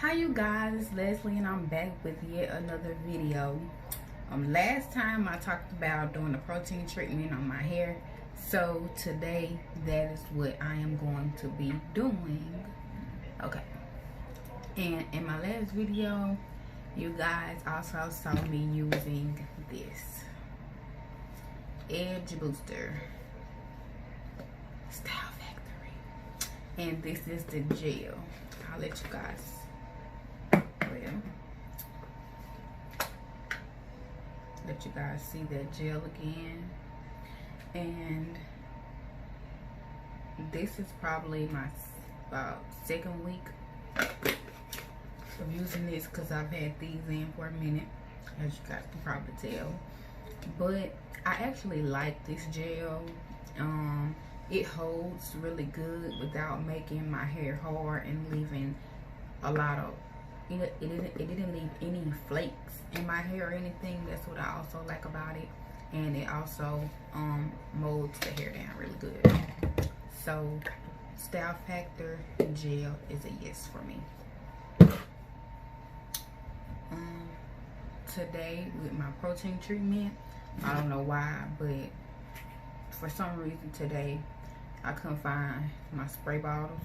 Hi you guys, it's Leslie and I'm back with yet another video. Last time I talked about doing a protein treatment on my hair, so today that is what I am going to be doing. Okay, and in my last video you guys also saw me using this Edge Booster Style Factory, and this is the gel. I'll let you guys let you guys see that gel again. And this is probably my second week of using this because I've had these in for a minute, as you guys can probably tell. But I actually like this gel. It holds really good without making my hair hard and leaving a lot of it didn't leave any flakes in my hair or anything. That's what I also like about it. And it also molds the hair down really good. So Style Factor gel is a yes for me. Today with my protein treatment, I don't know why, but for some reason today I couldn't find my spray bottles.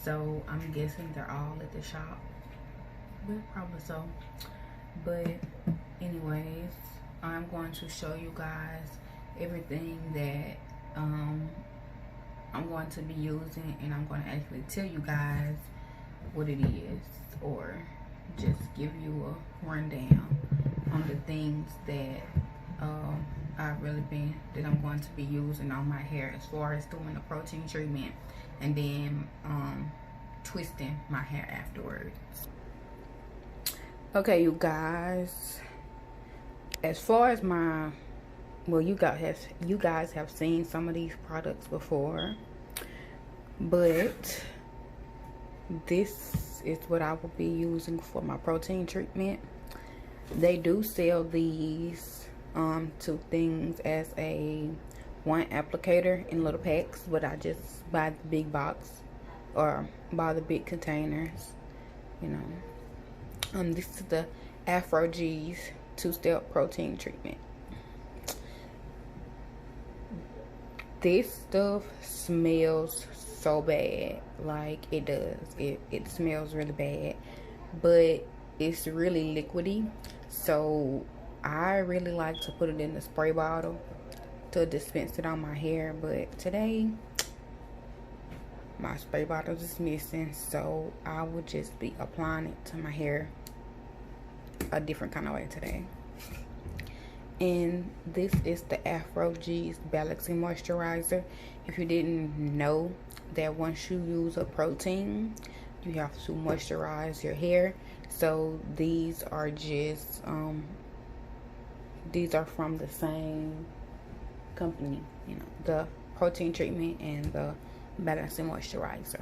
So I'm guessing they're all at the shop. Well, probably so. But anyways, I'm going to show you guys everything that I'm going to be using, and I'm going to actually tell you guys what it is, or just give you a rundown on the things that I'm going to be using on my hair as far as doing the protein treatment and then twisting my hair afterwards. Okay, you guys, as far as my, well, you guys have seen some of these products before, but this is what I will be using for my protein treatment. They do sell these two things as a one applicator in little packs, but I just buy the big box or buy the big containers, you know. This is the Aphrogee's 2-step protein treatment. This stuff smells so bad, like it does. It smells really bad, but it's really liquidy, so I really like to put it in the spray bottle to dispense it on my hair. But today my spray bottle is missing, so I would just be applying it to my hair a different kind of way today. And this is the Aphrogee's Balancing Moisturizer. If you didn't know that once you use a protein, you have to moisturize your hair. So these are just these are from the same company, you know, the protein treatment and the balancing moisturizer.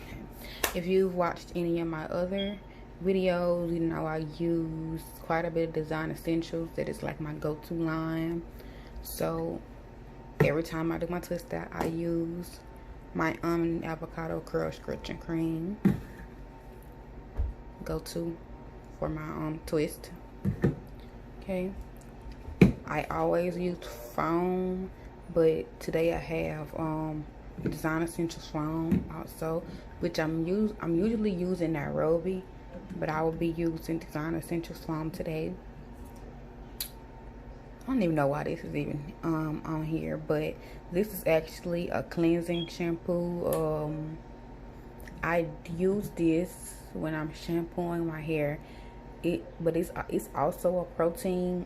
Okay. If you've watched any of my other videos, you know I use quite a bit of Design Essentials. That is like my go-to line. So every time I do my twist out, I use my avocado curl stretching cream, go-to for my twist. Okay, I always use foam, but today I have Design Essentials foam also, which I'm usually using Nairobi, but I will be using Design Essentials foam today. I don't even know why this is even on here, but this is actually a cleansing shampoo. I use this when I'm shampooing my hair. But it's also a protein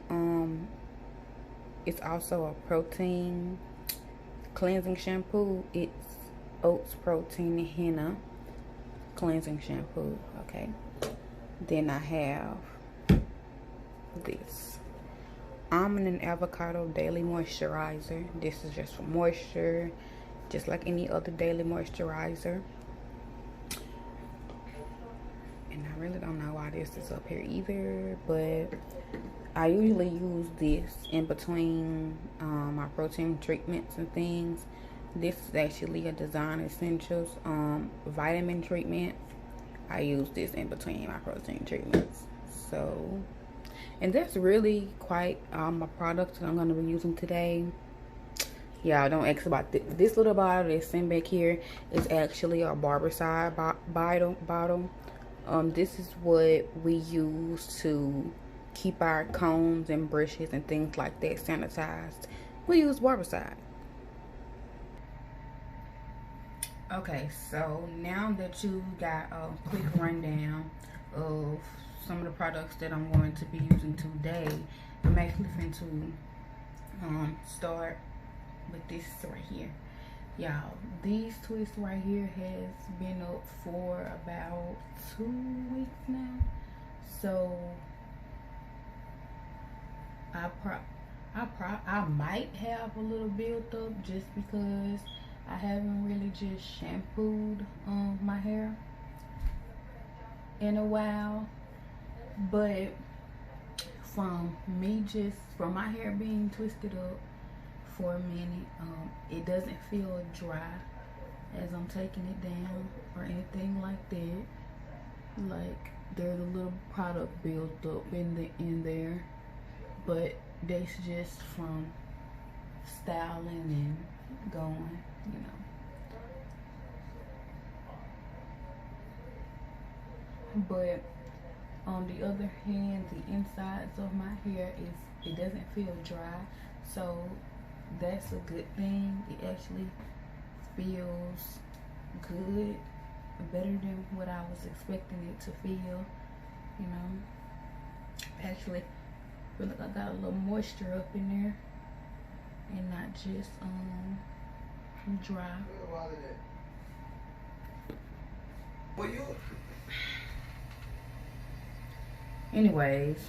cleansing shampoo. It's oats protein henna cleansing shampoo. Okay, then I have this almond and avocado daily moisturizer. This is just for moisture, just like any other daily moisturizer. And I really don't know why this is up here either, but I usually use this in between my protein treatments and things. This is actually a Design Essentials vitamin treatment. I use this in between my protein treatments. So, and that's really quite my products that I'm going to be using today. Y'all don't ask about this little bottle that's sitting back here is actually a Barbicide bottle. This is what we use to keep our combs and brushes and things like that sanitized. We use Barbicide. Okay, so now that you got a quick rundown of some of the products that I'm going to be using today, I'm actually going to start with this right here. Y'all, these twists right here has been up for about 2 weeks now. So I might have a little build up just because I haven't really just shampooed my hair in a while. But from my hair being twisted up for a minute, it doesn't feel dry as I'm taking it down or anything like that. Like there's a little product built up in there, but that's just from styling and going, you know. But on the other hand, the insides of my hair it doesn't feel dry, so that's a good thing. It actually feels good, better than what I was expecting it to feel, you know. Actually feel like I got a little moisture up in there and not just dry. Anyways,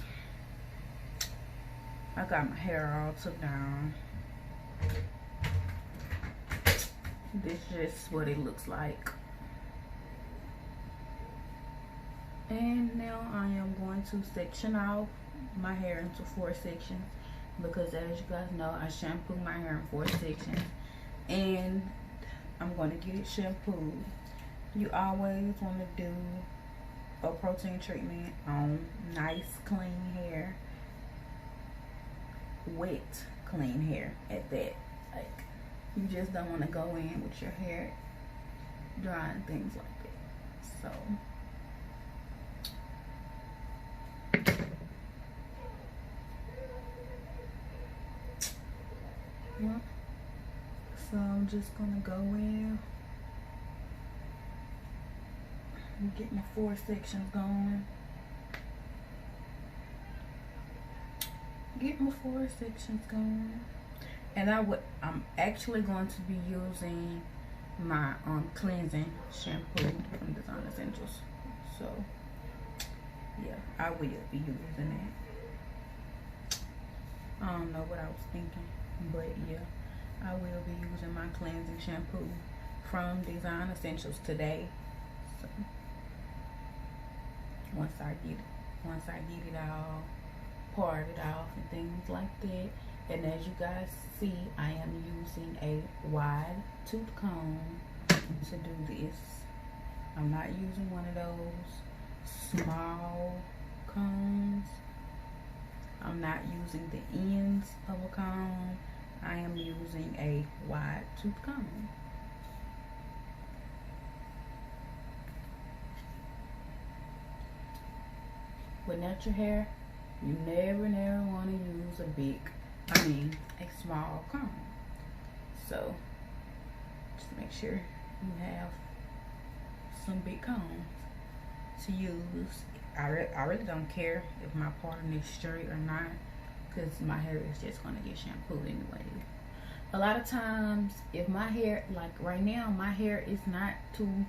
I got my hair all took down. This is just what it looks like. And now I am going to section off my hair into 4 sections, because as you guys know, I shampoo my hair in 4 sections, and I'm going to get it shampooed. You always want to do a protein treatment on nice clean hair, wet clean hair at that. Like, you just don't want to go in with your hair dry and things like that. So yeah, so I'm just gonna go in and get my 4 sections going. Get my 4 sections going. And I'm actually going to be using my cleansing shampoo from Design Essentials. So yeah, I will be using that. I don't know what I was thinking, but yeah, I will be using my cleansing shampoo from Design Essentials today. So once I get it all parted off and things like that. And as you guys see, I am using a wide tooth comb to do this. I'm not using one of those small combs. I'm not using the ends of a comb. I am using a wide tooth comb. With natural hair, you never want to use a small comb. So just make sure you have some big combs to use. I really don't care if my parting is straight or not, because my hair is just going to get shampooed anyway. A lot of times, if my hair, like right now, my hair is not too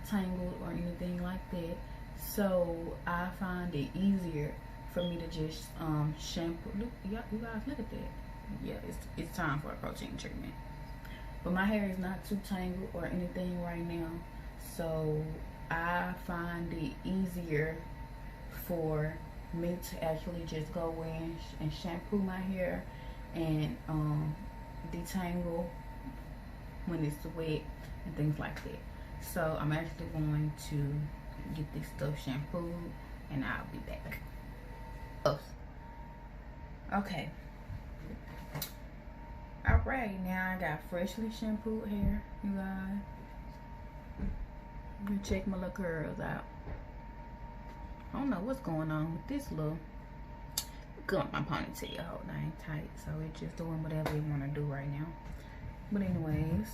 tangled or anything like that, so I find it easier for me to just shampoo. Look, you guys, look at that. Yeah, it's time for a protein treatment. But my hair is not too tangled or anything right now, so I find it easier for me to actually just go in and shampoo my hair and detangle when it's wet and things like that. So I'm actually going to get this stuff shampooed, and I'll be back. Okay. Alright, now I got freshly shampooed hair, you guys. You check my little curls out. I don't know what's going on with this little. Got my ponytail hold dang tight, so it's just doing whatever you want to do right now. But anyways,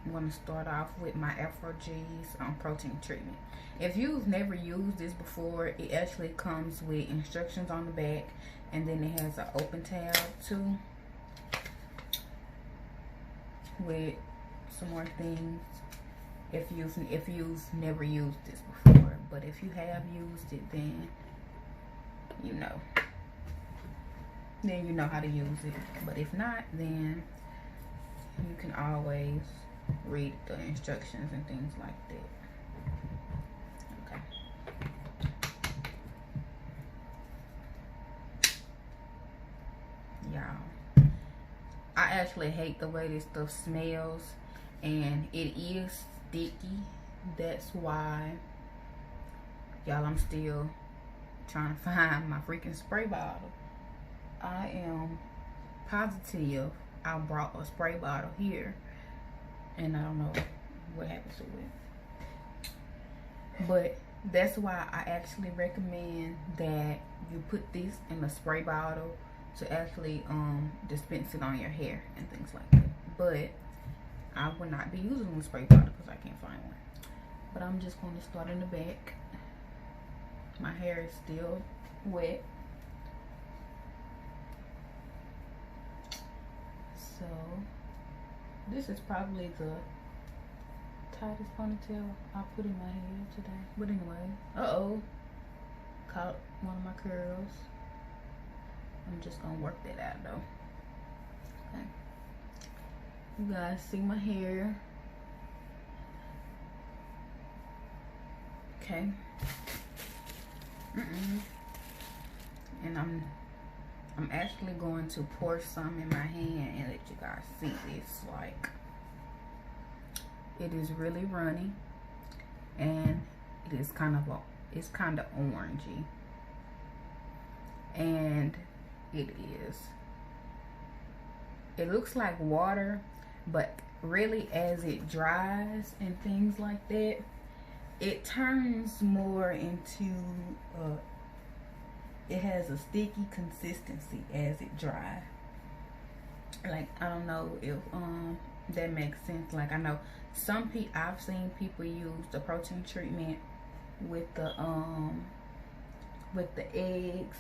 I'm going to start off with my aphogees protein treatment. If you've never used this before, it actually comes with instructions on the back, and then it has an open tab too with some more things. If you've never used this before, but if you have used it, then you know how to use it. But if not, then you can always read the instructions and things like that. Okay. Y'all, I actually hate the way this stuff smells, and it is sticky. That's why, y'all, I'm still trying to find my freaking spray bottle. I am positive I brought a spray bottle here, and I don't know what happened to it. But that's why I actually recommend that you put this in a spray bottle to actually dispense it on your hair and things like that. But I will not be using a spray bottle because I can't find one. But I'm just going to start in the back. My hair is still wet. So this is probably the tightest ponytail I put in my hair today. But anyway, caught one of my curls. I'm just gonna work that out though. Okay. You guys see my hair. Okay. And I'm actually going to pour some in my hand and let you guys see this. Like, it is really runny, and it is kind of orangey, and it looks like water, but really as it dries and things like that, it turns more into it has a sticky consistency as it dries. Like, I don't know if that makes sense. Like, I know I've seen people use the protein treatment with the eggs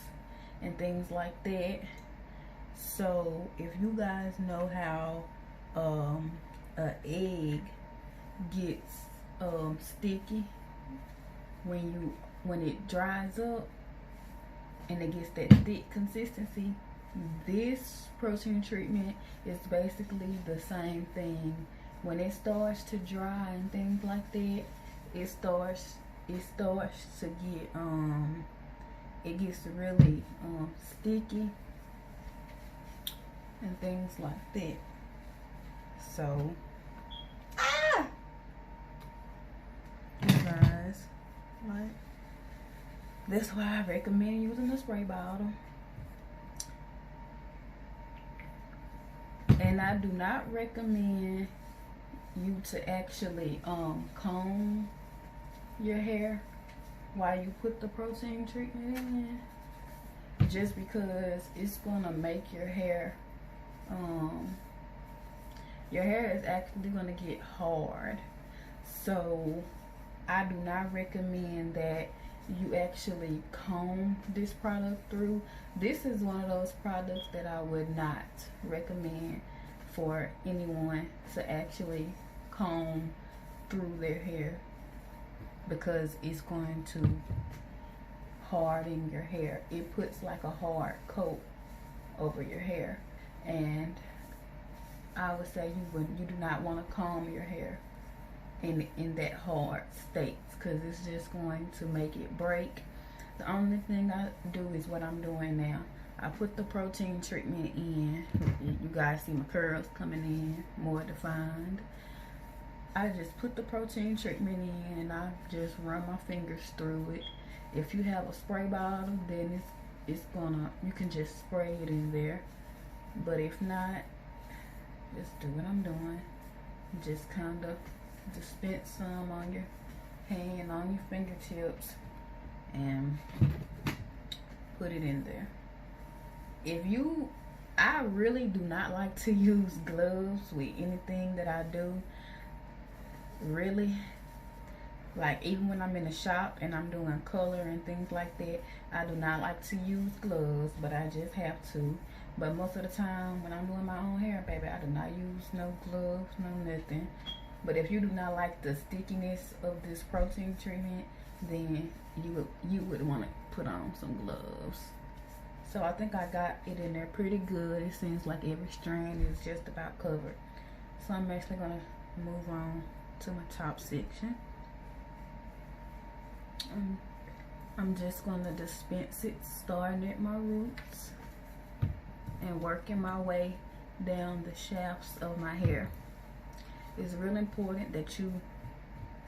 and things like that. So if you guys know how an egg gets sticky when it dries up and it gets that thick consistency, this protein treatment is basically the same thing. When it starts to dry and things like that, it starts to get it gets really sticky and things like that. So you guys, like, that's why I recommend using the spray bottle. And I do not recommend you to actually comb your hair while you put the protein treatment in, just because it's gonna make your hair is actually gonna get hard. So I do not recommend that you actually comb this product through. This is one of those products that I would not recommend for anyone to actually comb through their hair, because it's going to harden your hair. It puts like a hard coat over your hair, and I would say you do not want to comb your hair in that hard state, because it's just going to make it break. The only thing I do is what I'm doing now. I put the protein treatment in. You guys see my curls coming in more defined. I just put the protein treatment in and I just run my fingers through it. If you have a spray bottle, then it's gonna, you can just spray it in there. But if not, just do what I'm doing. Just kind of dispense some on your hand, on your fingertips, and put it in there. I really do not like to use gloves with anything that I do. Really, like even when I'm in the shop and I'm doing color and things like that, I do not like to use gloves, but I just have to. But most of the time when I'm doing my own hair, baby, I do not use no gloves, no nothing. But if you do not like the stickiness of this protein treatment, then you would want to put on some gloves. So I think I got it in there pretty good. It seems like every strand is just about covered. So I'm actually gonna move on to my top section. I'm just gonna dispense it, starting at my roots and working my way down the shafts of my hair. It's really important that you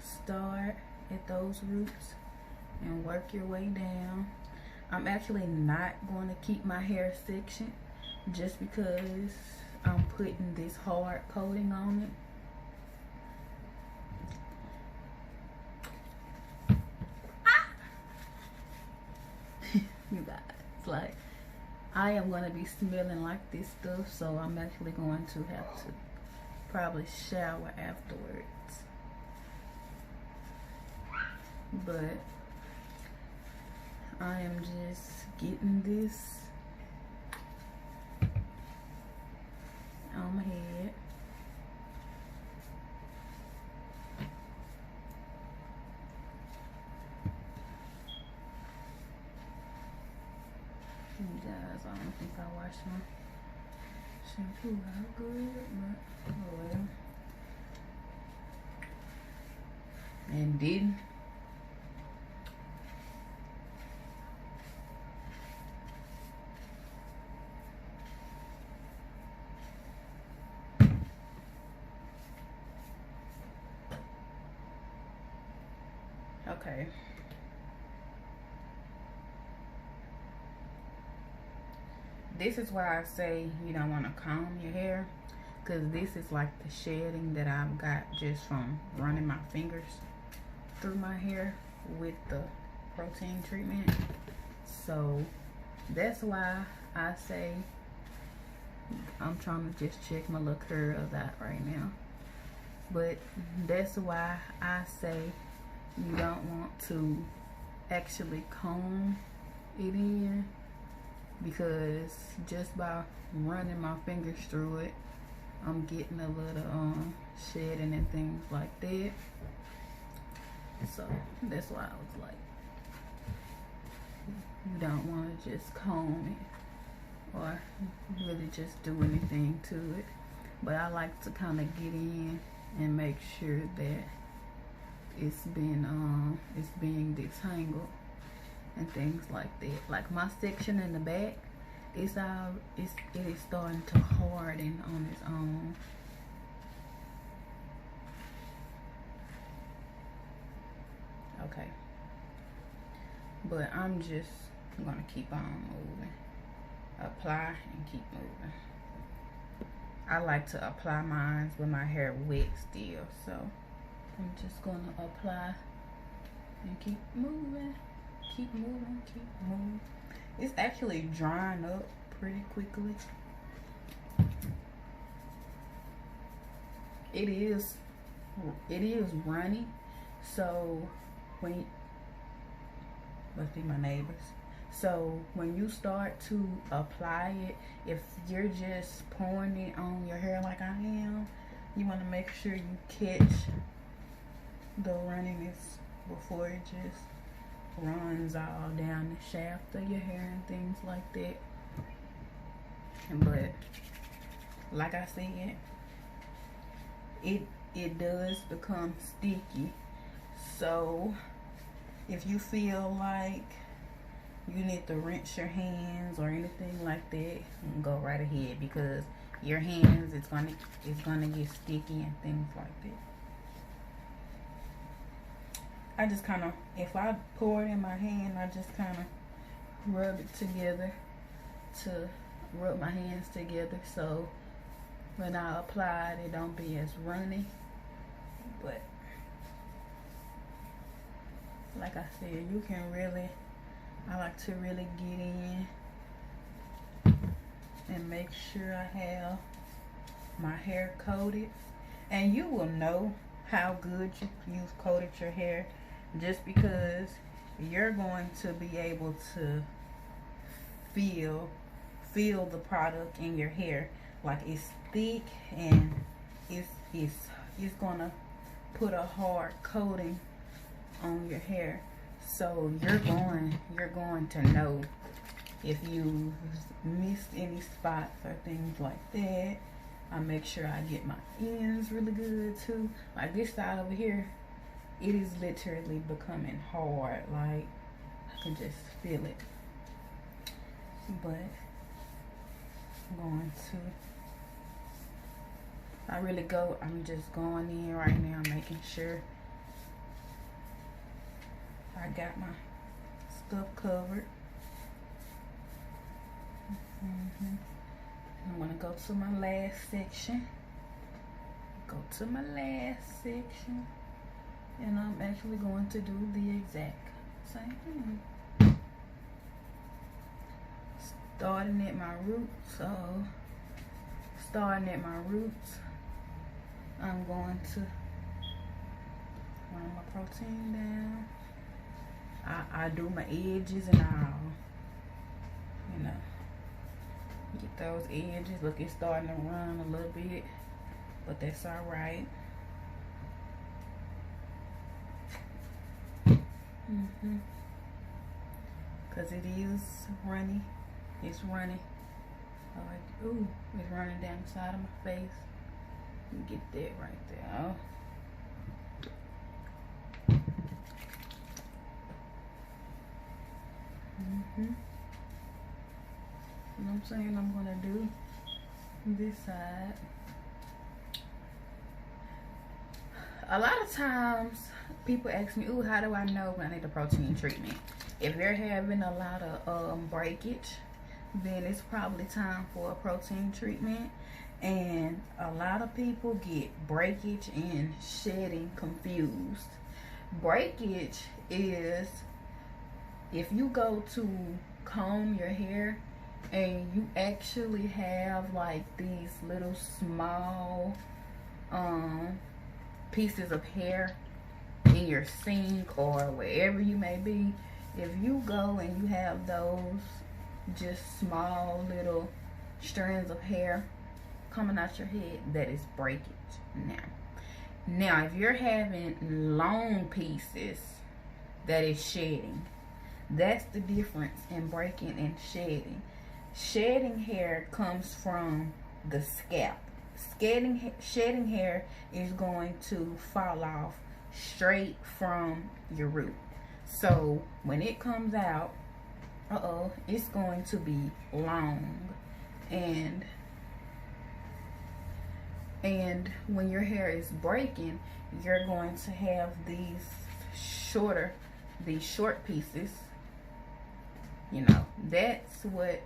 start at those roots and work your way down. I'm actually not going to keep my hair sectioned just because I'm putting this hard coating on it. You guys, like, I am going to be smelling like this stuff, so I'm actually going to have to probably shower afterwards. But I am just getting this on my head. You guys, I don't think I washed my shampoo out good, but oh well. And didn't. Okay. This is why I say you don't want to comb your hair, because this is like the shedding that I've got just from running my fingers through my hair with the protein treatment. So that's why I say, I'm trying to just check my little curls out right now, but that's why I say you don't want to actually comb it in, because just by running my fingers through it, I'm getting a little shedding and things like that. So that's why I was like, you don't want to just comb it or really just do anything to it. But I like to kind of get in and make sure that it's being detangled and things like that. Like my section in the back, it is starting to harden on its own. Okay, but I'm just gonna keep on moving. Apply and keep moving. I like to apply mine with my hair wet still, so I'm just gonna apply and keep moving, keep moving, keep moving. It's actually drying up pretty quickly. It is runny, so when must be my neighbors. So when you start to apply it, if you're just pouring it on your hair like I am, you want to make sure you catch the runniness before it just runs all down the shaft of your hair and things like that. But like I said, it does become sticky. So if you feel like you need to rinse your hands or anything like that, go right ahead, because your hands, it's gonna get sticky and things like that. I just kind of, if I pour it in my hand, I just kind of rub it together to rub my hands together, so when I apply it, it don't be as runny. But like I said, you can really, I like to really get in and make sure I have my hair coated. And you will know how good you've coated your hair just because you're going to be able to feel the product in your hair. Like, it's thick and it's gonna put a hard coating on your hair, so you're going to know if you missed any spots or things like that. I make sure I get my ends really good too. Like this side over here, it is literally becoming hard. Like, I can just feel it. But I'm going to, I'm just going in right now, making sure I got my stuff covered. I'm gonna go to my last section. And I'm actually going to do the exact same thing. Starting at my roots, I'm going to run my protein down. I do my edges and all, you know, get those edges. Look, it's starting to run a little bit, but that's all right. Cause it is runny. It's running. Like, ooh, it's running down the side of my face. Get that right there. Oh. You know what I'm saying? I'm gonna do this side. A lot of times people ask me, ooh, how do I know when I need a protein treatment? If you're having a lot of breakage, then it's probably time for a protein treatment. And a lot of people get breakage and shedding confused. Breakage is if you go to comb your hair and you actually have like these little small pieces of hair in your sink or wherever you may be. If you go and you have those just small little strands of hair coming out your head, that is breakage. Now if you're having long pieces, that is shedding. That's the difference in breaking and shedding. Shedding hair comes from the scalp. Shedding hair is going to fall off straight from your root. So when it comes out, it's going to be long. And when your hair is breaking, you're going to have these short pieces. You know, that's what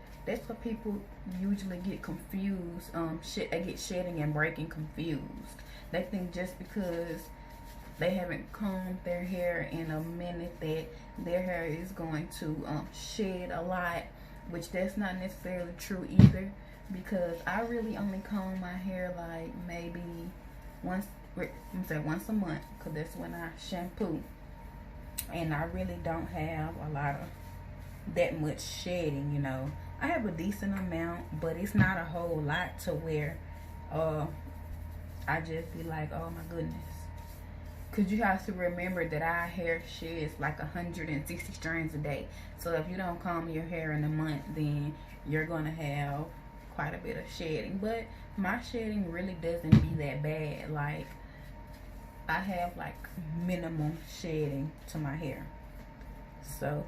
people usually get confused. They get shedding and breaking confused. They think just because they haven't combed their hair in a minute that their hair is going to shed a lot, which that's not necessarily true either, because I really only comb my hair like maybe once a month, because that's when I shampoo, and I really don't have a lot of that much shedding. You know, I have a decent amount, but it's not a whole lot to where I just be like, oh my goodness. Because you have to remember that our hair sheds like 160 strands a day. So if you don't comb your hair in a month, then you're going to have quite a bit of shedding. But my shedding really doesn't be that bad. Like, I have like minimal shedding to my hair. So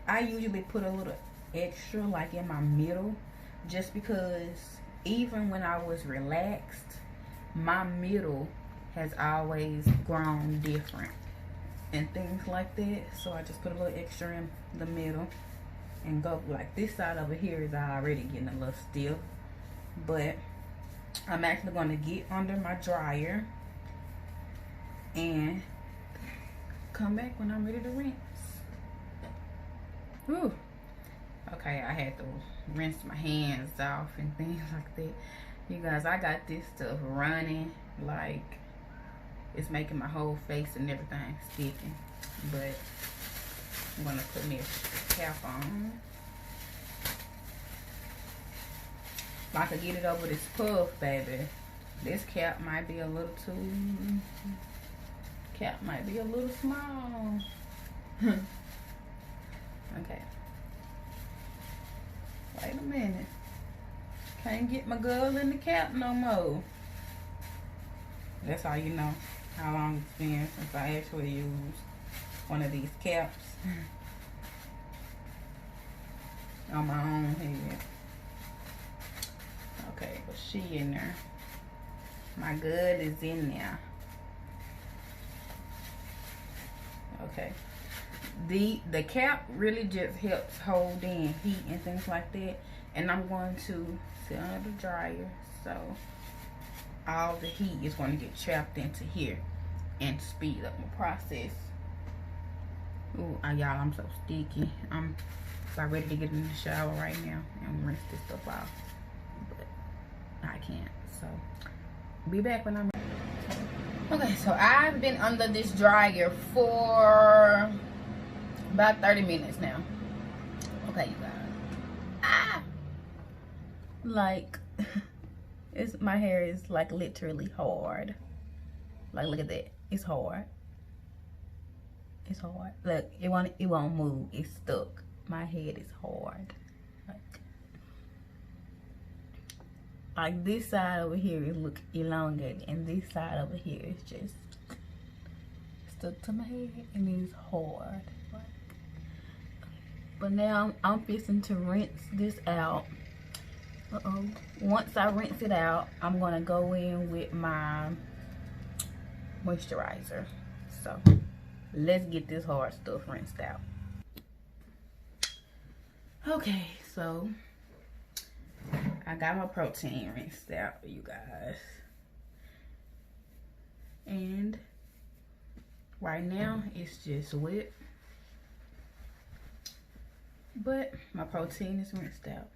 I usually put a little extra like in my middle, just because even when I was relaxed, my middle has always grown different and things like that. So I just put a little extra in the middle and go like this side over here is already getting a little stiff, but I'm actually going to get under my dryer and come back when I'm ready to rinse. Whew. Okay, I had to rinse my hands off and things like that. You guys, I got this stuff running like it's making my whole face and everything sticking, but I'm gonna put me a cap on. If I could get it over this puff, baby. This cap might be a little too, small. Okay. Wait a minute. Can't get my girl in the cap no more. That's how you know how long it's been since I actually used one of these caps on my own head. Okay, but she in there. My good is in there. Okay. The cap really just helps hold in heat and things like that. And I'm going to sit under the dryer, so all the heat is going to get trapped into here and speed up my process. Ooh, y'all, I'm so sticky. I'm about ready to get in the shower right now and rinse this stuff off, but I can't. So be back when I'm ready. Okay, so I've been under this dryer for about 30 minutes now. Okay, you guys. Like, my hair is like literally hard. Like, look at that. It's hard. It's hard. Look, it won't move. It's stuck. My head is hard. Like this side over here is look elongated, and this side over here is just stuck to my head, and it's hard. But now I'm fixing to rinse this out. Once I rinse it out, I'm gonna go in with my moisturizer. So let's get this hard stuff rinsed out. Okay, so I got my protein rinsed out, you guys. And right now it's just wet. But my protein is rinsed out.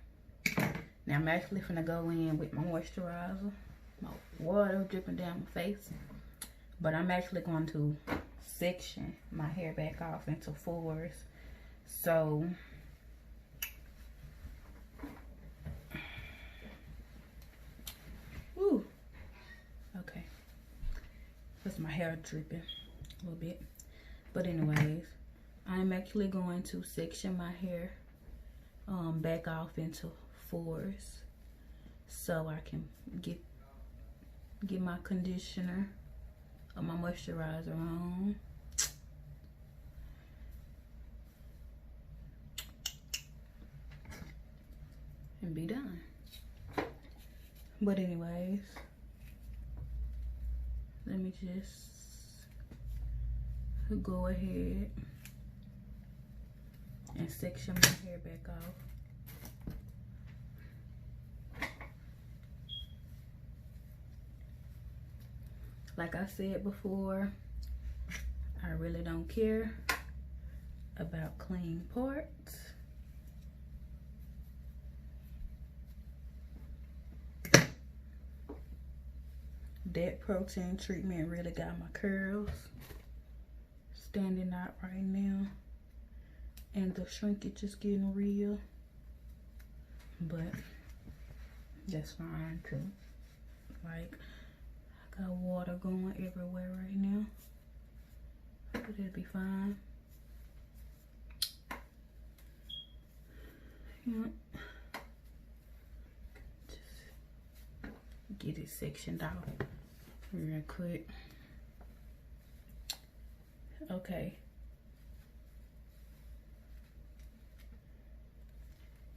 Now I'm actually gonna go in with my moisturizer. My water dripping down my face. But I'm actually going to section my hair back off into fours. So woo. Okay. Because my hair dripping a little bit. But anyways, I'm actually going to section my hair back off into fours so I can get my conditioner or my moisturizer on. And be done. But anyways, let me just go ahead and section my hair back off. Like I said before, I really don't care about clean parts. That protein treatment really got my curls standing out right now. And the shrinkage is getting real. But that's fine too. Like, I got water going everywhere right now. But it'll be fine. Yeah. Just get it sectioned out real quick. Okay.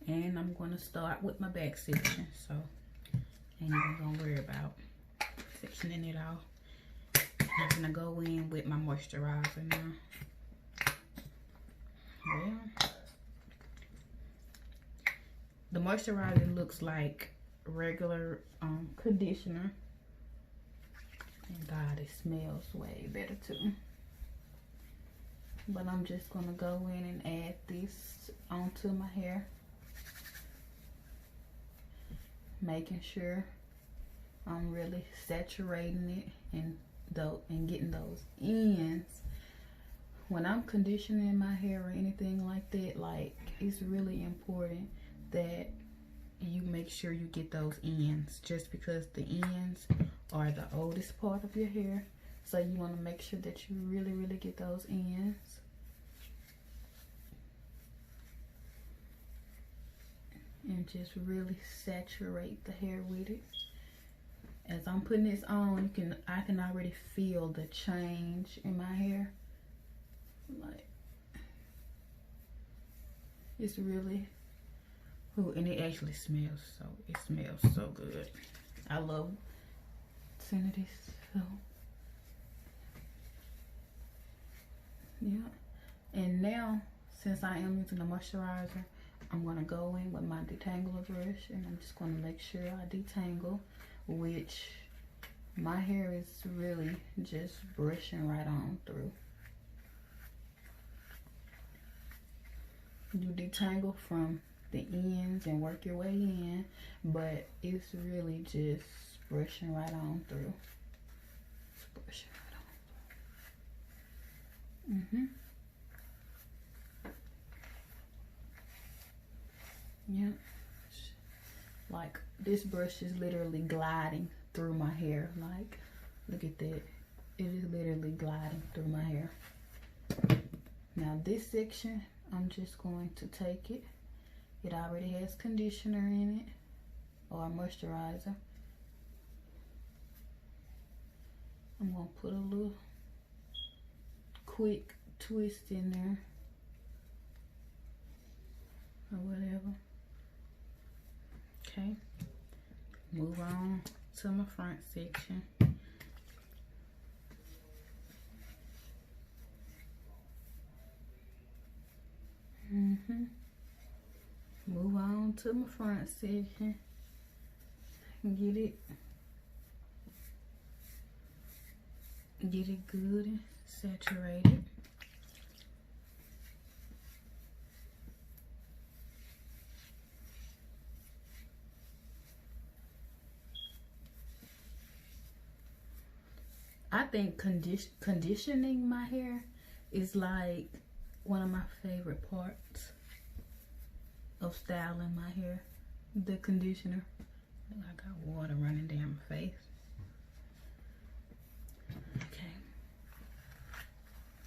And I'm going to start with my back section. So, ain't even going to worry about sectioning it off. I'm gonna go in with my moisturizer now. Well, the moisturizer looks like regular conditioner. And God, it smells way better too. But I'm just gonna go in and add this onto my hair, making sure I'm really saturating it and getting those ends. When I'm conditioning my hair or anything like that, like, it's really important that you make sure you get those ends, just because the ends are the oldest part of your hair. So you want to make sure that you really get those ends. And just really saturate the hair with it. As I'm putting this on, I can already feel the change in my hair. Like, it's really, ooh, and it actually smells so good. I love scenting this. So yeah, and now since I am using the moisturizer, I'm gonna go in with my detangler brush, and I'm just gonna make sure I detangle, which my hair is really just brushing right on through. You detangle from the ends and work your way in, but it's really just brushing right on through. It's brushing right on through. Yeah, like this brush is literally gliding through my hair. Like, look at that, it is literally gliding through my hair. Now this section, I'm just going to take it. It already has conditioner in it, or moisturizer. I'm gonna put a little quick twist in there, or whatever. Okay, move on to my front section. Move on to my front section. Get it good and saturated. I think conditioning my hair is like one of my favorite parts of styling my hair. The conditioner. I got water running down my face. Okay.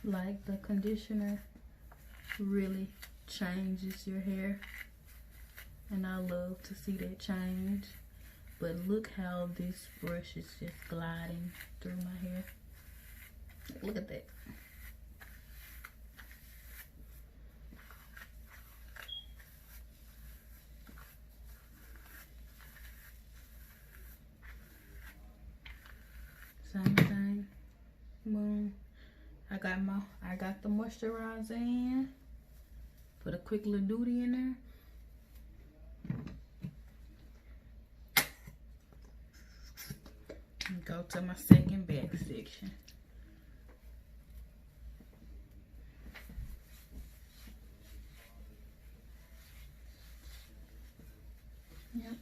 Like, the conditioner really changes your hair, and I love to see that change. But look how this brush is just gliding through my hair. Look at that. Same thing. Boom. I got the moisturizer in. Put a quick little duty in there. And go to my second back section. Yep.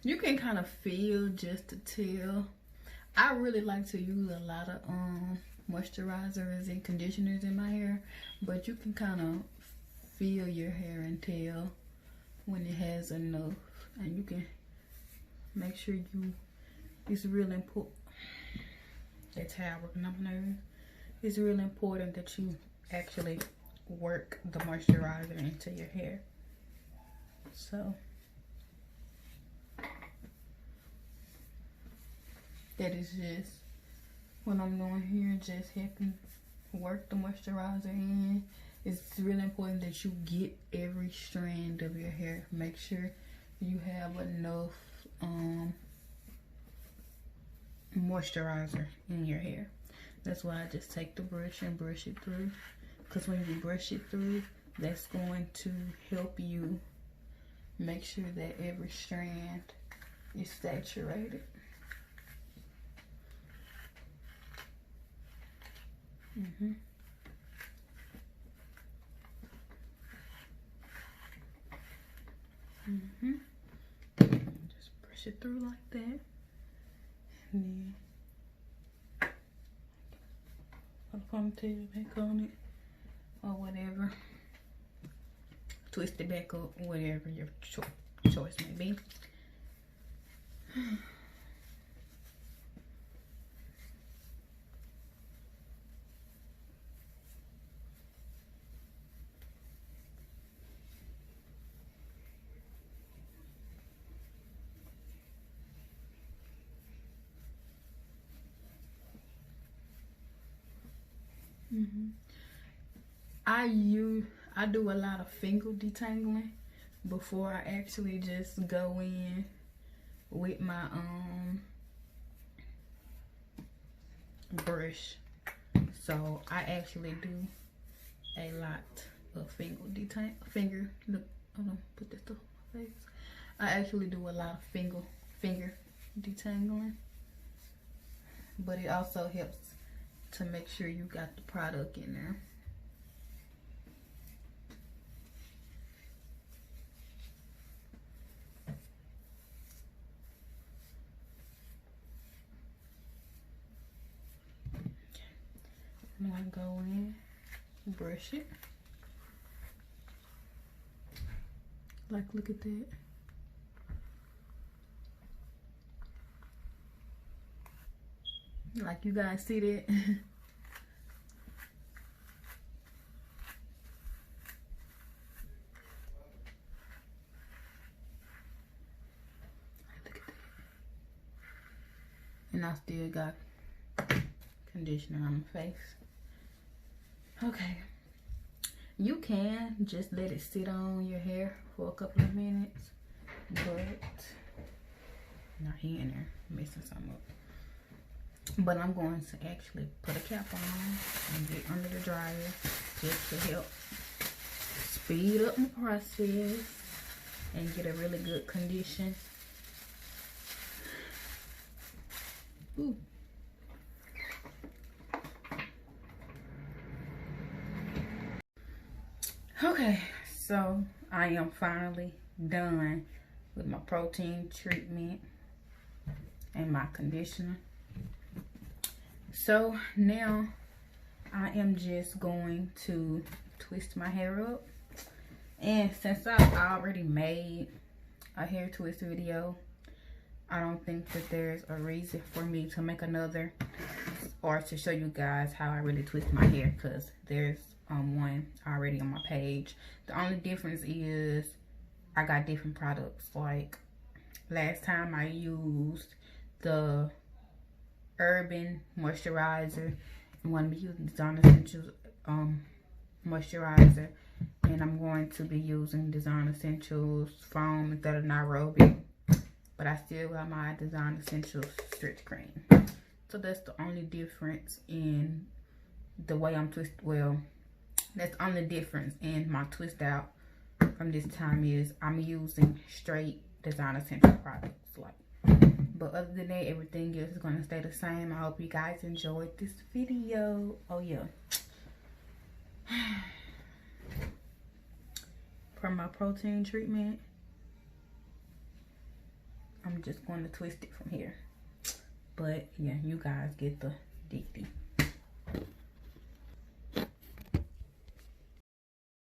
You can kind of feel, just to tell. I really like to use a lot of moisturizers and conditioners in my hair, but you can kind of feel your hair and tell when it has enough. And you can make sure it's really important. That's how I work on my nerves. It's really important that you actually work the moisturizer into your hair. So that is just what I'm doing here, just helping work the moisturizer in. It's really important that you get every strand of your hair. Make sure you have enough moisturizer in your hair. That's why I just take the brush and brush it through, because when you brush it through, that's going to help you make sure that every strand is saturated. Just brush it through like that, and then put a ponytail back on it, or whatever. Twist it back up, whatever your choice may be. I do a lot of finger detangling before I actually just go in with my brush. So I actually do a lot of finger look, hold on, put this to my face. I actually do a lot of finger detangling, but it also helps to make sure you got the product in there. I'm gonna go in, brush it. Like, look at that. Like, you guys see that? Look at that. And I still got conditioner on my face. Okay. You can just let it sit on your hair for a couple of minutes, but not here and there, messing something up. But I'm going to actually put a cap on and get under the dryer just to help speed up the process and get a really good condition. Ooh. Okay, so I am finally done with my protein treatment and my conditioner. So now I am just going to twist my hair up. And since I've already made a hair twist video, I don't think that there's a reason for me to make another or to show you guys how I really twist my hair, because there's one already on my page. The only difference is I got different products. Like last time I used the Urban moisturizer, and want to be using Design Essentials moisturizer, and I'm going to be using Design Essentials foam instead of Nairobi, but I still got my Design Essentials stretch cream. So that's the only difference in the way I'm twisted. Well, that's the only difference in my twist out from this time is I'm using straight Design Essentials products. But other than that, everything else is going to stay the same. I hope you guys enjoyed this video. Oh yeah, for my protein treatment, I'm just going to twist it from here. But yeah, you guys get the dicty.